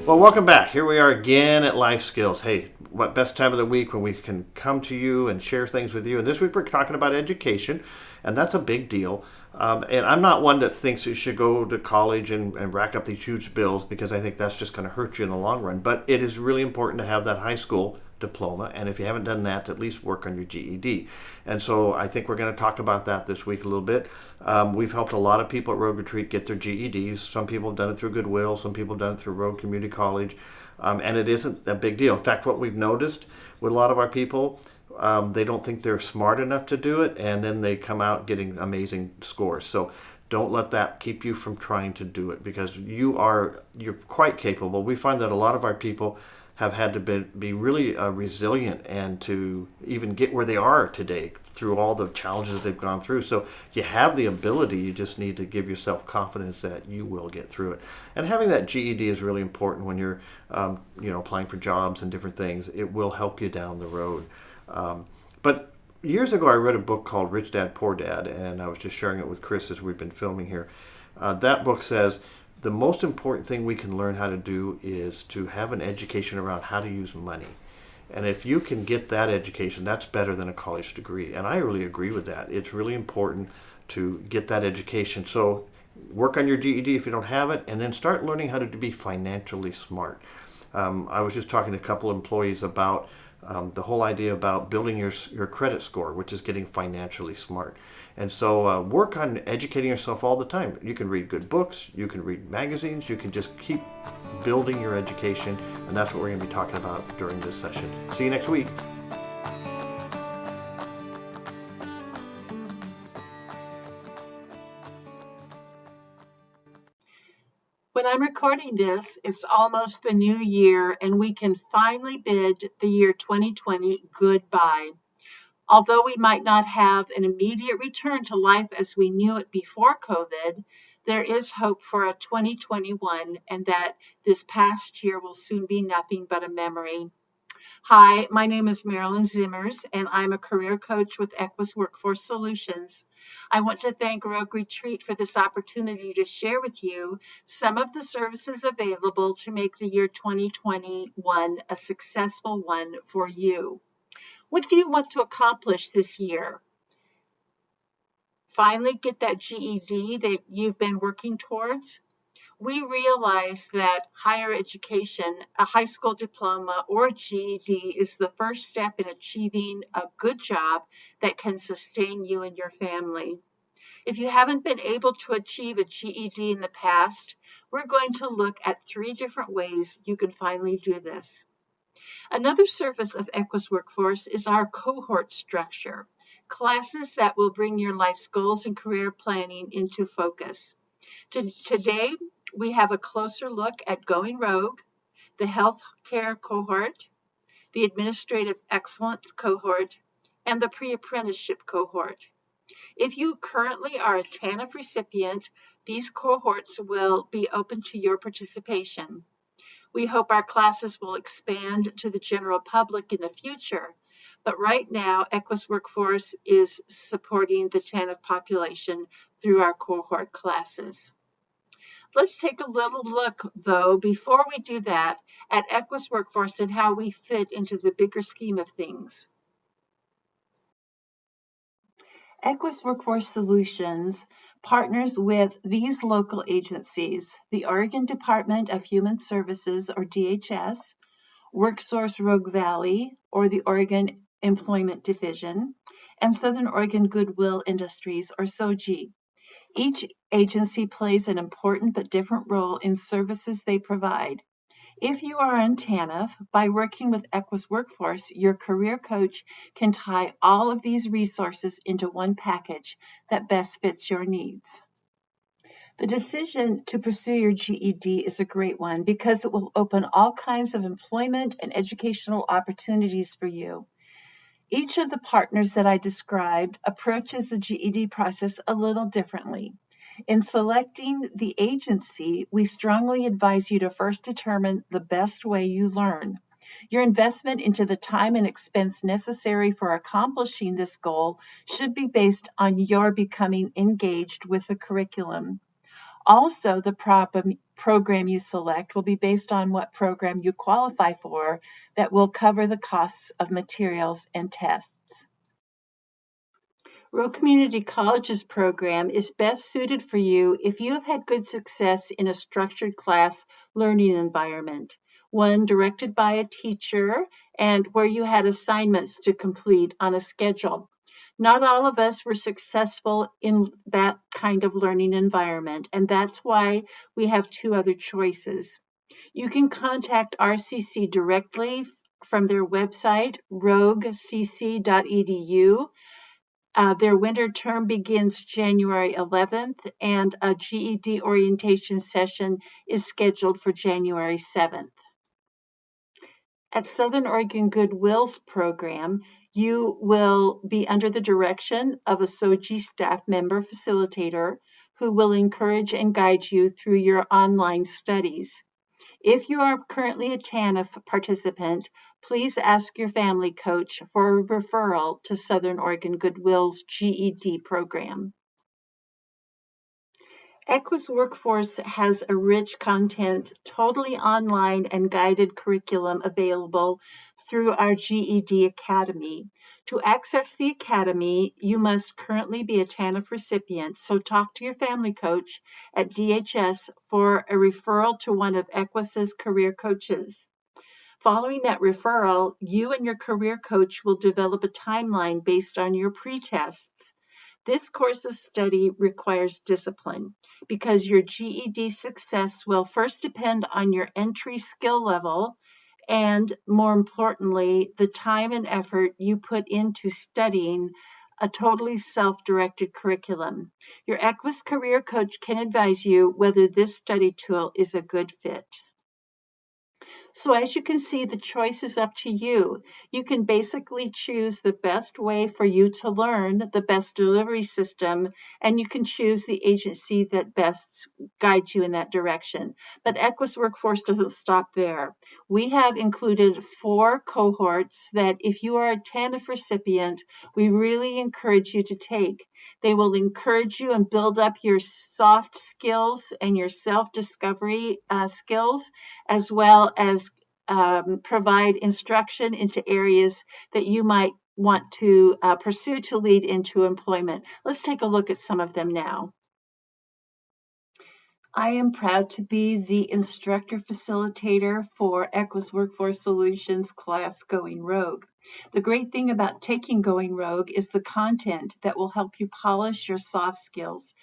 Well, welcome back. Here we are again at Life Skills. Hey, what best time of the week when we can come to you and share things with you. And this week we're talking about education, and that's a big deal. And I'm not one that thinks you should go to college and rack up these huge bills, because I think that's just going to hurt you in the long run. But it is really important to have that high school diploma, and if you haven't done that, at least work on your GED. And so I think we're going to talk about that this week a little bit. We've helped a lot of people at Road Retreat get their GEDs. Some people have done it through Goodwill, some people have done it through Road Community College, and it isn't a big deal. In fact, what we've noticed with a lot of our people, they don't think they're smart enough to do it, and then they come out getting amazing scores. So don't let that keep you from trying to do it, because you're quite capable. We find that a lot of our people have had to be really resilient, and to even get where they are today through all the challenges they've gone through. So you have the ability, you just need to give yourself confidence that you will get through it. And having that GED is really important when you're applying for jobs and different things. It will help you down the road. But years ago I read a book called Rich Dad Poor Dad, and I was just sharing it with Chris as we've been filming here. That book says the most important thing we can learn how to do is to have an education around how to use money. And if you can get that education, that's better than a college degree. And I really agree with that. It's really important to get that education. So work on your GED if you don't have it, and then start learning how to be financially smart. I was just talking to a couple of employees about the whole idea about building your credit score, which is getting financially smart. And so work on educating yourself all the time. You can read good books, you can read magazines, you can just keep building your education, and that's what we're going to be talking about during this session. See you next week. When I'm recording this, it's almost the new year, and we can finally bid the year 2020 goodbye. Although we might not have an immediate return to life as we knew it before COVID, there is hope for a 2021, and that this past year will soon be nothing but a memory. Hi, my name is Marilyn Zimmers, and I'm a career coach with Equus Workforce Solutions. I want to thank Rogue Retreat for this opportunity to share with you some of the services available to make the year 2021 a successful one for you. What do you want to accomplish this year? Finally get that GED that you've been working towards? We realize that higher education, a high school diploma or GED, is the first step in achieving a good job that can sustain you and your family. If you haven't been able to achieve a GED in the past, we're going to look at 3 different ways you can finally do this. Another service of Equus Workforce is our cohort structure, classes that will bring your life's goals and career planning into focus. Today, we have a closer look at Going Rogue, the healthcare cohort, the administrative excellence cohort, and the pre-apprenticeship cohort. If you currently are a TANF recipient, these cohorts will be open to your participation. We hope our classes will expand to the general public in the future, but right now, Equus Workforce is supporting the TANF population through our cohort classes. Let's take a little look, though, before we do that, at Equus Workforce and how we fit into the bigger scheme of things. Equus Workforce Solutions partners with these local agencies: the Oregon Department of Human Services, or DHS, WorkSource Rogue Valley, or the Oregon Employment Division, and Southern Oregon Goodwill Industries, or SOGI. Each agency plays an important but different role in services they provide. If you are on TANF, by working with Equus Workforce, your career coach can tie all of these resources into one package that best fits your needs. The decision to pursue your GED is a great one because it will open all kinds of employment and educational opportunities for you. Each of the partners that I described approaches the GED process a little differently. In selecting the agency, we strongly advise you to first determine the best way you learn. Your investment into the time and expense necessary for accomplishing this goal should be based on your becoming engaged with the curriculum. Also, the problem program you select will be based on what program you qualify for that will cover the costs of materials and tests. Rural Community College's program is best suited for you if you have had good success in a structured class learning environment, one directed by a teacher and where you had assignments to complete on a schedule. Not all of us were successful in that kind of learning environment, and that's why we have two other choices. You can contact RCC directly from their website, roguecc.edu. Their winter term begins January 11th, and a GED orientation session is scheduled for January 7th. At Southern Oregon Goodwill's program, you will be under the direction of a SOGI staff member facilitator who will encourage and guide you through your online studies. If you are currently a TANF participant, please ask your family coach for a referral to Southern Oregon Goodwill's GED program. Equus Workforce has a rich content, totally online and guided curriculum available through our GED Academy. To access the Academy, you must currently be a TANF recipient, so talk to your family coach at DHS for a referral to one of Equus's career coaches. Following that referral, you and your career coach will develop a timeline based on your pre-tests. This course of study requires discipline because your GED success will first depend on your entry skill level and, more importantly, the time and effort you put into studying a totally self-directed curriculum. Your Equus career coach can advise you whether this study tool is a good fit. So as you can see, the choice is up to you. You can basically choose the best way for you to learn, the best delivery system, and you can choose the agency that best guides you in that direction. But Equus Workforce doesn't stop there. We have included 4 cohorts that if you are a TANF recipient, we really encourage you to take. They will encourage you and build up your soft skills and your self-discovery skills, as well as provide instruction into areas that you might want to pursue to lead into employment. Let's take a look at some of them now. I am proud to be the instructor facilitator for Equus Workforce Solutions class Going Rogue. The great thing about taking Going Rogue is the content that will help you polish your soft skills,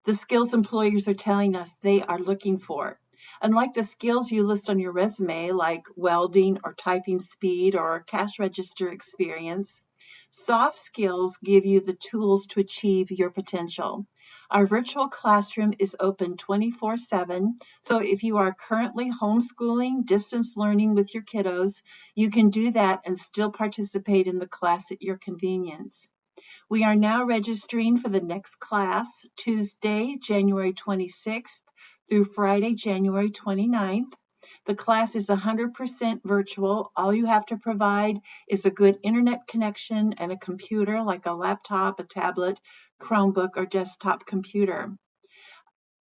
the skills employers are telling us they are looking for. Unlike the skills you list on your resume, like welding or typing speed or cash register experience, soft skills give you the tools to achieve your potential. Our virtual classroom is open 24/7, so if you are currently homeschooling, distance learning with your kiddos, you can do that and still participate in the class at your convenience. We are now registering for the next class, Tuesday, January 26th through Friday, January 29th. The class is 100% virtual. All you have to provide is a good internet connection and a computer like a laptop, a tablet, Chromebook, or desktop computer.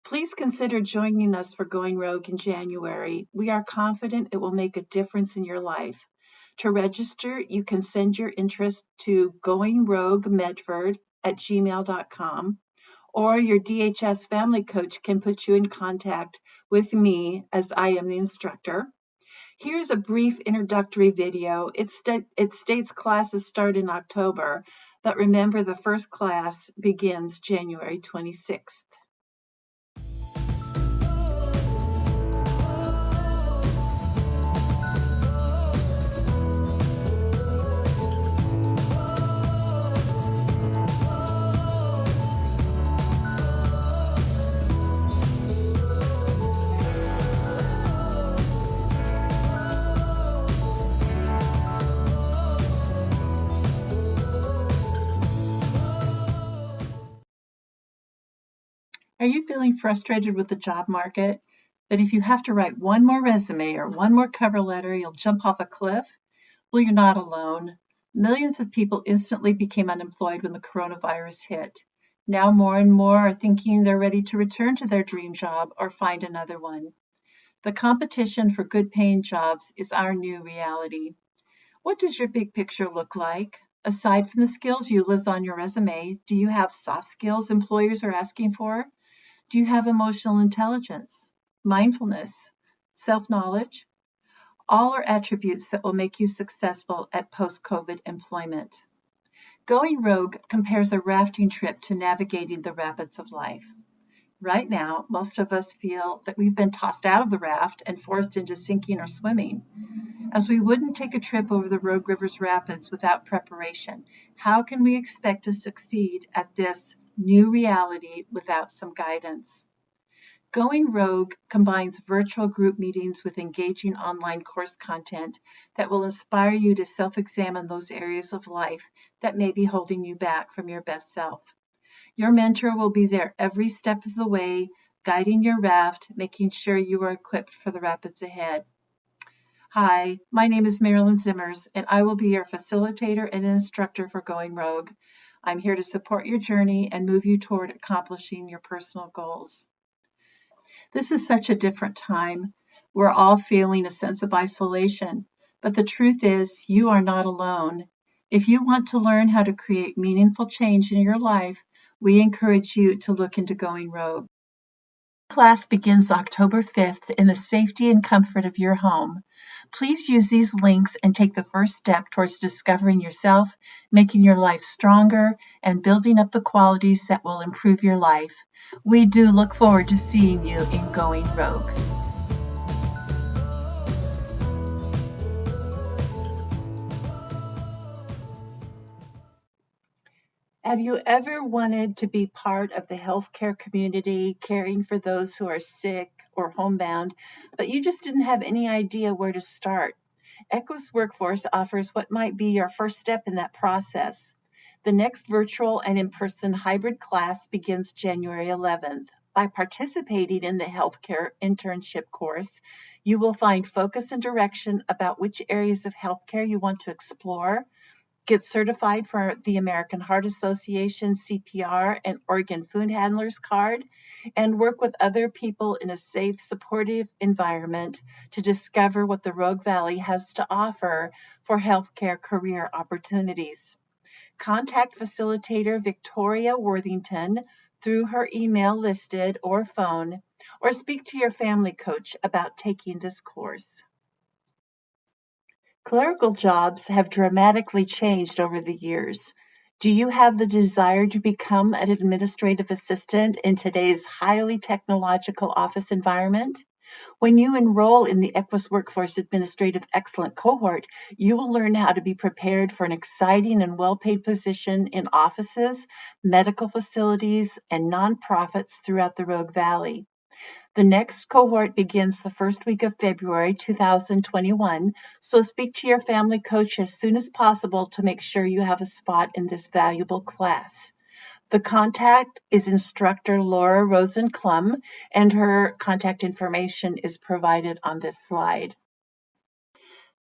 Please consider joining us for Going Rogue in January. We are confident it will make a difference in your life. To register, you can send your interest to goingroguemedford@gmail.com, or your DHS family coach can put you in contact with me as I am the instructor. Here's a brief introductory video. It states classes start in October, but remember the first class begins January 26th. Are you feeling frustrated with the job market? That if you have to write one more resume or one more cover letter, you'll jump off a cliff? Well, you're not alone. Millions of people instantly became unemployed when the coronavirus hit. Now more and more are thinking they're ready to return to their dream job or find another one. The competition for good paying jobs is our new reality. What does your big picture look like? Aside from the skills you list on your resume, do you have soft skills employers are asking for? Do you have emotional intelligence, mindfulness, self knowledge? All are attributes that will make you successful at post COVID employment. Going Rogue compares a rafting trip to navigating the rapids of life. Right now, most of us feel that we've been tossed out of the raft and forced into sinking or swimming. As we wouldn't take a trip over the Rogue River's rapids without preparation, how can we expect to succeed at this new reality without some guidance? Going Rogue combines virtual group meetings with engaging online course content that will inspire you to self-examine those areas of life that may be holding you back from your best self. Your mentor will be there every step of the way, guiding your raft, making sure you are equipped for the rapids ahead. Hi, my name is Marilyn Zimmers, and I will be your facilitator and instructor for Going Rogue. I'm here to support your journey and move you toward accomplishing your personal goals. This is such a different time. We're all feeling a sense of isolation, but the truth is, you are not alone. If you want to learn how to create meaningful change in your life, we encourage you to look into Going Rogue. Class begins October 5th in the safety and comfort of your home. Please use these links and take the first step towards discovering yourself, making your life stronger, and building up the qualities that will improve your life. We do look forward to seeing you in Going Rogue. Have you ever wanted to be part of the healthcare community, caring for those who are sick or homebound, but you just didn't have any idea where to start? Equus Workforce offers what might be your first step in that process. The next virtual and in-person hybrid class begins January 11th. By participating in the healthcare internship course, you will find focus and direction about which areas of healthcare you want to explore, get certified for the American Heart Association CPR and Oregon Food Handlers card, and work with other people in a safe, supportive environment to discover what the Rogue Valley has to offer for healthcare career opportunities. Contact facilitator Victoria Worthington through her email listed or phone, or speak to your family coach about taking this course. Clerical jobs have dramatically changed over the years. Do you have the desire to become an administrative assistant in today's highly technological office environment? When you enroll in the Equus Workforce Administrative Excellent cohort, you will learn how to be prepared for an exciting and well-paid position in offices, medical facilities, and nonprofits throughout the Rogue Valley. The next cohort begins the first week of February 2021, so speak to your family coach as soon as possible to make sure you have a spot in this valuable class. The contact is instructor Laura Rosenklum, and her contact information is provided on this slide.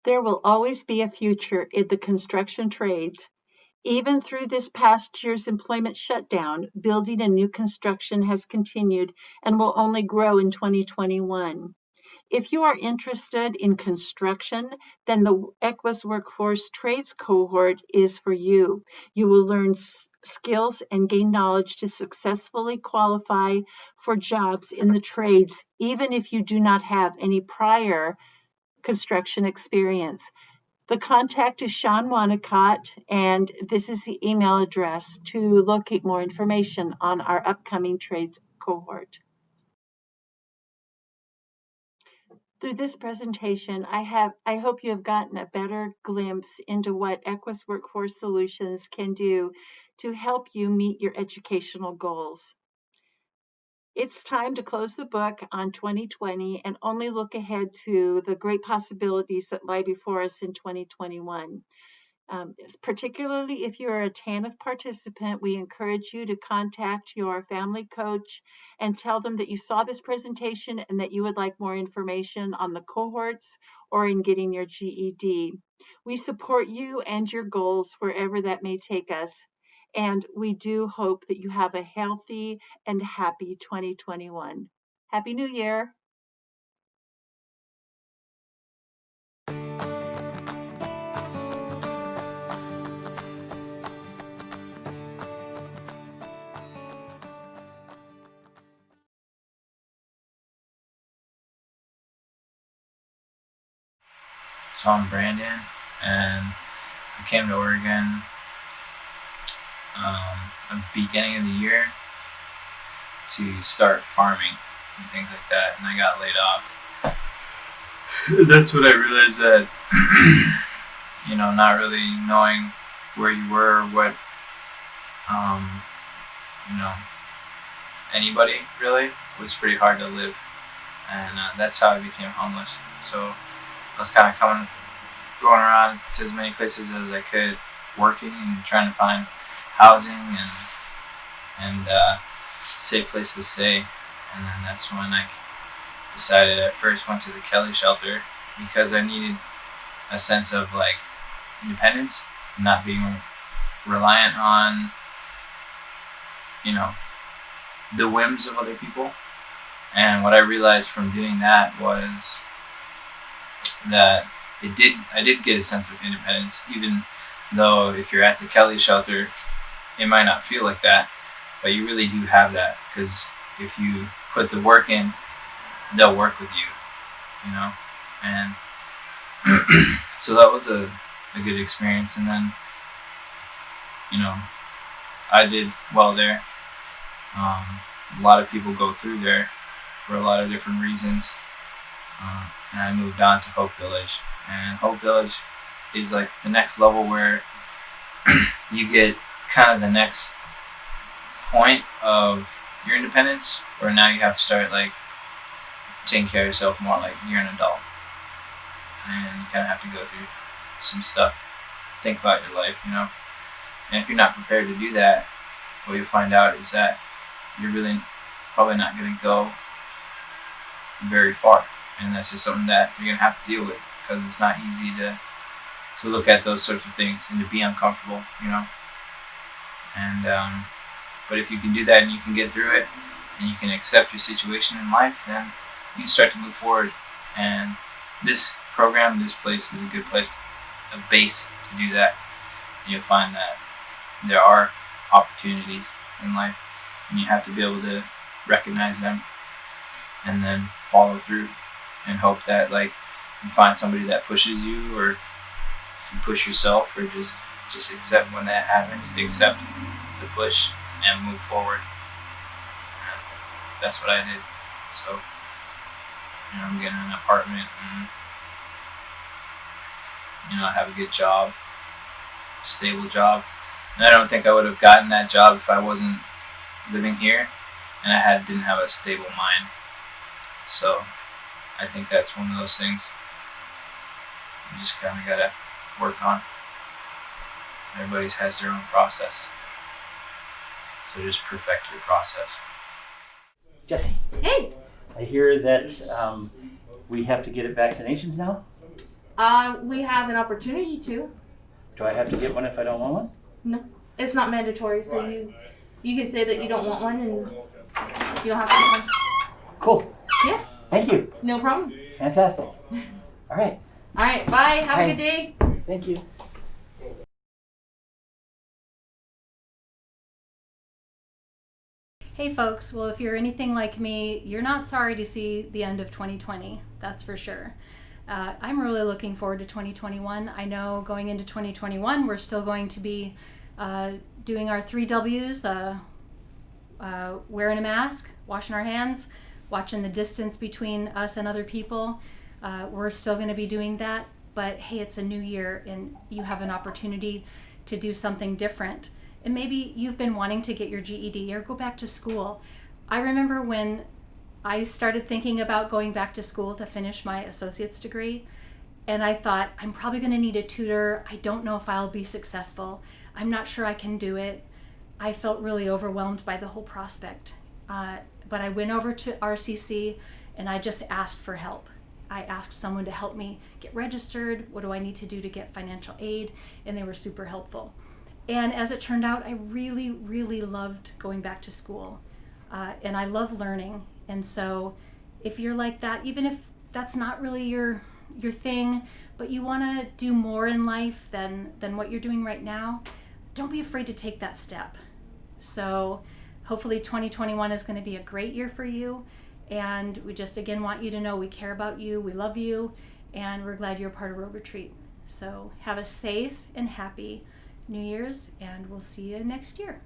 There will always be a future in the construction trades. Even through this past year's employment shutdown, building and new construction has continued and will only grow in 2021. If you are interested in construction, then the Equus Workforce Trades cohort is for you. You will learn skills and gain knowledge to successfully qualify for jobs in the trades, even if you do not have any prior construction experience. The contact is Sean Wanacott, and this is the email address to locate more information on our upcoming trades cohort. Through this presentation, I hope you have gotten a better glimpse into what Equus Workforce Solutions can do to help you meet your educational goals. It's time to close the book on 2020 and only look ahead to the great possibilities that lie before us in 2021. Particularly if you're a TANF participant, we encourage you to contact your family coach and tell them that you saw this presentation and that you would like more information on the cohorts or in getting your GED. We support you and your goals wherever that may take us, and we do hope that you have a healthy and happy 2021. Happy New Year! So I'm Brandon, and I came to Oregon at the beginning of the year to start farming and things like that, and I got laid off. That's what I realized, that not really knowing where you were, or what anybody really, was pretty hard to live, and that's how I became homeless. So I was kind of going around to as many places as I could, working and trying to find housing and safe place to stay. And then that's when I decided, I first went to the Kelly shelter because I needed a sense of like independence, not being reliant on the whims of other people. And what I realized from doing that was that I did get a sense of independence, even though if you're at the Kelly shelter, it might not feel like that, but you really do have that, because if you put the work in, they'll work with you, and so that was a good experience. And then I did well there. A lot of people go through there for a lot of different reasons, and I moved on to Hope Village. And Hope Village is like the next level, where you get kind of the next point of your independence, where now you have to start like taking care of yourself more, like you're an adult, and you kind of have to go through some stuff, think about your life, and if you're not prepared to do that, what you'll find out is that you're really probably not going to go very far, and that's just something that you're going to have to deal with, because it's not easy to look at those sorts of things and to be uncomfortable, and but if you can do that and you can get through it and you can accept your situation in life, then you start to move forward. And this program, this place is a good place, a base to do that. And you'll find that there are opportunities in life, and you have to be able to recognize them and then follow through, and hope that like you find somebody that pushes you, or you push yourself, or just accept when that happens, accept the push and move forward. And that's what I did. So I'm getting an apartment, and I have a good job, stable job. And I don't think I would have gotten that job if I wasn't living here and I didn't have a stable mind. So I think that's one of those things you just kind of gotta work on. Everybody has their own process, so just perfect your process. Jesse. Hey. I hear that we have to get vaccinations now. We have an opportunity to. Do I have to get one if I don't want one? No, it's not mandatory. So you can say that you don't want one, and you don't have to get one. Cool. Yeah. Thank you. No problem. Fantastic. All right. All right. Bye. Have Bye. a good day. Thank you. Hey folks, well if you're anything like me, you're not sorry to see the end of 2020, that's for sure. I'm really looking forward to 2021. I know going into 2021 we're still going to be doing our 3 W's, wearing a mask, washing our hands, watching the distance between us and other people. We're still going to be doing that, but hey, it's a new year and you have an opportunity to do something different. And maybe you've been wanting to get your GED or go back to school. I remember when I started thinking about going back to school to finish my associate's degree, and I thought, I'm probably going to need a tutor. I don't know if I'll be successful. I'm not sure I can do it. I felt really overwhelmed by the whole prospect. But I went over to RCC and I just asked for help. I asked someone to help me get registered. What do I need to do to get financial aid? And they were super helpful. And as it turned out, I really, really loved going back to school. And I love learning. And so if you're like that, even if that's not really your thing, but you want to do more in life than what you're doing right now, don't be afraid to take that step. So hopefully 2021 is going to be a great year for you. And we just, again, want you to know we care about you, we love you, and we're glad you're part of Road Retreat. So have a safe and happy New Year's, and we'll see you next year.